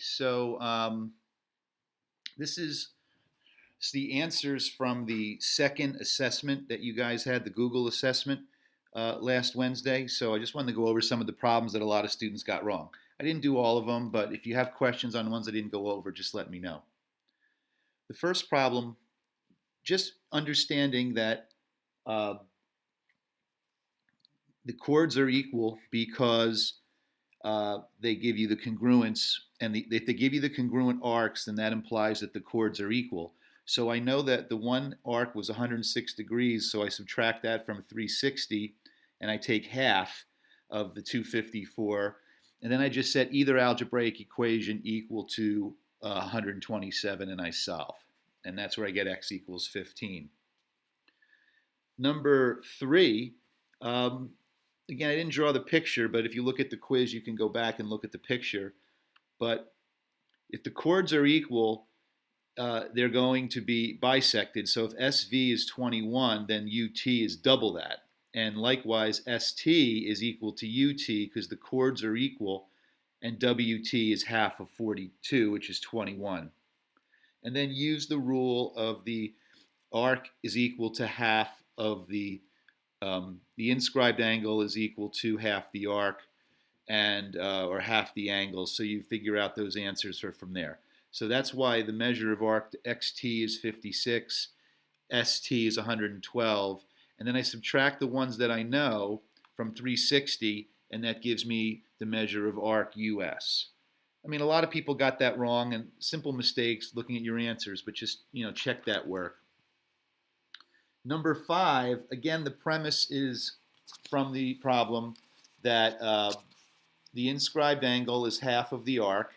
So this is the answers from the second assessment that you guys had, the Google assessment last Wednesday. So I just wanted to go over some of the problems that a lot of students got wrong. I didn't do all of them, but if you have questions on ones I didn't go over, just let me know. The first problem, just understanding that uh, the chords are equal because they give you the congruence, and if they give you the congruent arcs, then that implies that the chords are equal. So I know that the one arc was 106 degrees, so I subtract that from 360, and I take half of the 254, and then I just set either algebraic equation equal to 127, and I solve. And that's where I get x equals 15. Number three, um, again, I didn't draw the picture, but if you look at the quiz, you can go back and look at the picture. But if the chords are equal, they're going to be bisected. So if SV is 21, then UT is double that. And likewise, ST is equal to UT because the chords are equal, and WT is half of 42, which is 21. And then use the rule of the arc is equal to half of the inscribed angle is equal to half the arc, and or half the angle. So you figure out those answers are from there. So that's why the measure of arc to XT is 56, ST is 112, and then I subtract the ones that I know from 360, and that gives me the measure of arc US. I mean, a lot of people got that wrong, and simple mistakes looking at your answers, but just check that work. Number five, again, the premise is from the problem that the inscribed angle is half of the arc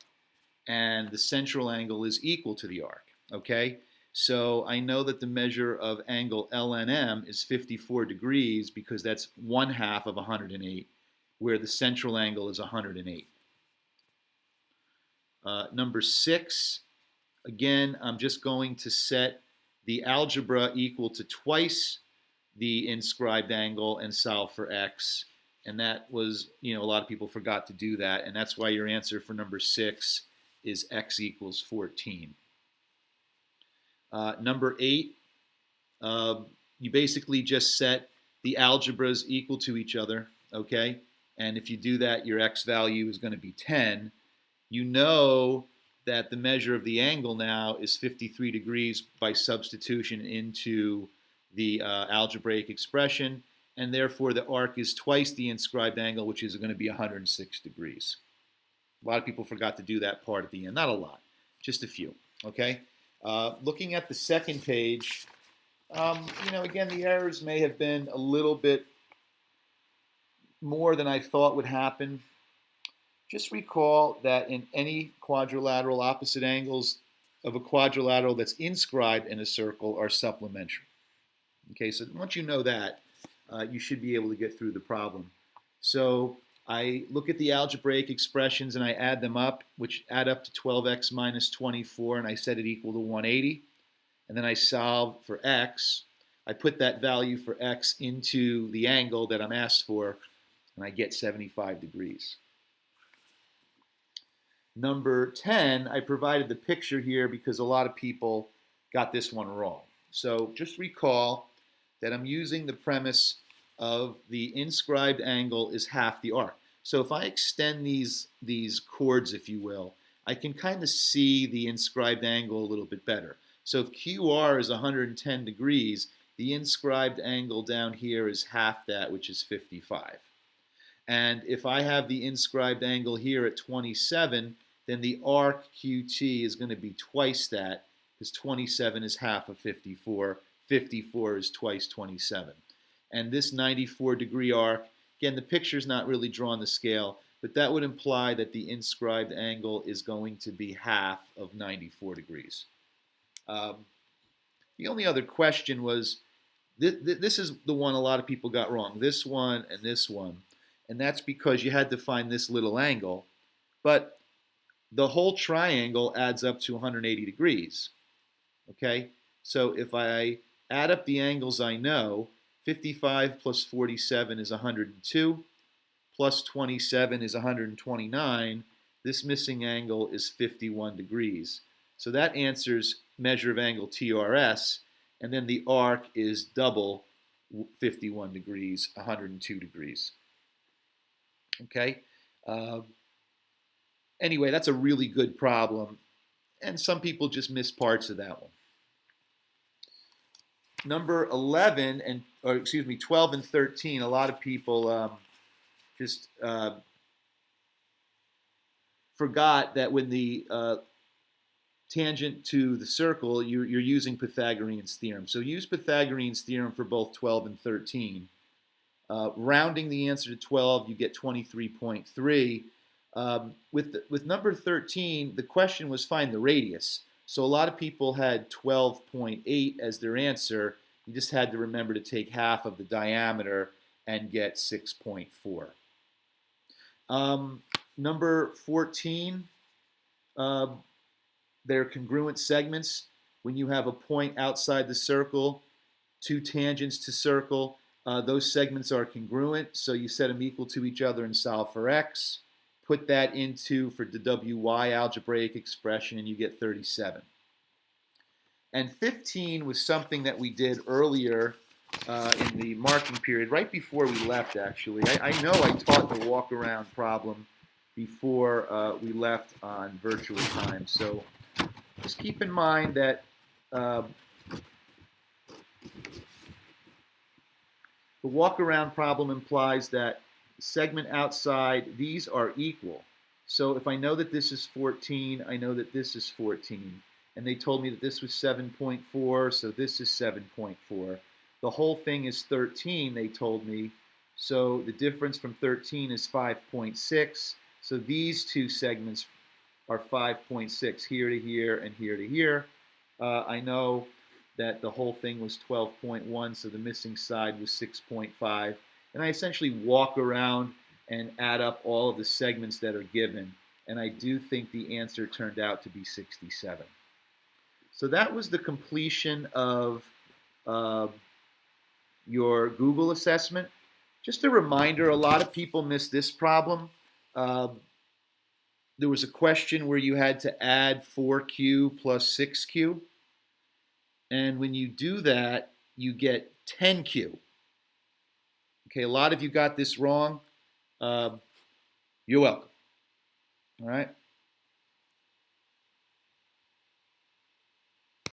and the central angle is equal to the arc, okay? So I know that the measure of angle LNM is 54 degrees because that's 1/2 of 108, where the central angle is 108. Number six, again, I'm just going to set the algebra equal to twice the inscribed angle and solve for x. And that was, a lot of people forgot to do that. And that's why your answer for number six is x equals 14. Number eight, you basically just set the algebras equal to each other, okay? And if you do that, your x value is going to be 10. You know that the measure of the angle now is 53 degrees by substitution into the algebraic expression, and therefore the arc is twice the inscribed angle, which is going to be 106 degrees. A lot of people forgot to do that part at the end. Not a lot, just a few, okay? Looking at the second page, again, the errors may have been a little bit more than I thought would happen. Just recall that in any quadrilateral, opposite angles of a quadrilateral that's inscribed in a circle are supplementary. Okay, so once you know that, you should be able to get through the problem. So I look at the algebraic expressions and I add them up, which add up to 12x minus 24, and I set it equal to 180. And then I solve for x. I put that value for x into the angle that I'm asked for, and I get 75 degrees. Number 10, I provided the picture here because a lot of people got this one wrong. So just recall that I'm using the premise of the inscribed angle is half the arc. So if I extend these chords, if you will, I can kind of see the inscribed angle a little bit better. So if QR is 110 degrees, the inscribed angle down here is half that, which is 55. And if I have the inscribed angle here at 27, then the arc QT is going to be twice that, because 27 is half of 54. 54 is twice 27. And this 94-degree arc, again, the picture's not really drawn the scale, but that would imply that the inscribed angle is going to be half of 94 degrees. The only other question was, this is the one a lot of people got wrong, this one and this one. And that's because you had to find this little angle. But the whole triangle adds up to 180 degrees. Okay? So if I add up the angles I know, 55 plus 47 is 102, plus 27 is 129. this missing angle is 51 degrees. So that answers measure of angle TRS, and then the arc is double 51 degrees, 102 degrees. Okay? Anyway, that's a really good problem, and some people just miss parts of that one. Number 11 and, or excuse me, 12 and 13, a lot of people just forgot that when the tangent to the circle, you're using Pythagorean's theorem. So use Pythagorean's theorem for both 12 and 13. Rounding the answer to 12, you get 23.3. With number 13, the question was find the radius. So a lot of people had 12.8 as their answer. You just had to remember to take half of the diameter and get 6.4. Number 14, they're congruent segments. When you have a point outside the circle, two tangents to circle, those segments are congruent, so you set them equal to each other and solve for x. Put that into for the WY algebraic expression, and you get 37. And 15 was something that we did earlier in the marking period, right before we left, actually. I know I taught the walk-around problem before we left on virtual time. So just keep in mind that the walk-around problem implies that segment outside, these are equal. So if I know that this is 14, I know that this is 14. And they told me that this was 7.4, so this is 7.4. The whole thing is 13, they told me. So the difference from 13 is 5.6. So these two segments are 5.6, here to here and here to here. I know that the whole thing was 12.1, so the missing side was 6.5. And I essentially walk around and add up all of the segments that are given. And I do think the answer turned out to be 67. So that was the completion of your Google assessment. Just a reminder, a lot of people miss this problem. There was a question where you had to add 4Q plus 6Q. And when you do that, you get 10Q. Okay, a lot of you got this wrong. You're welcome. All right.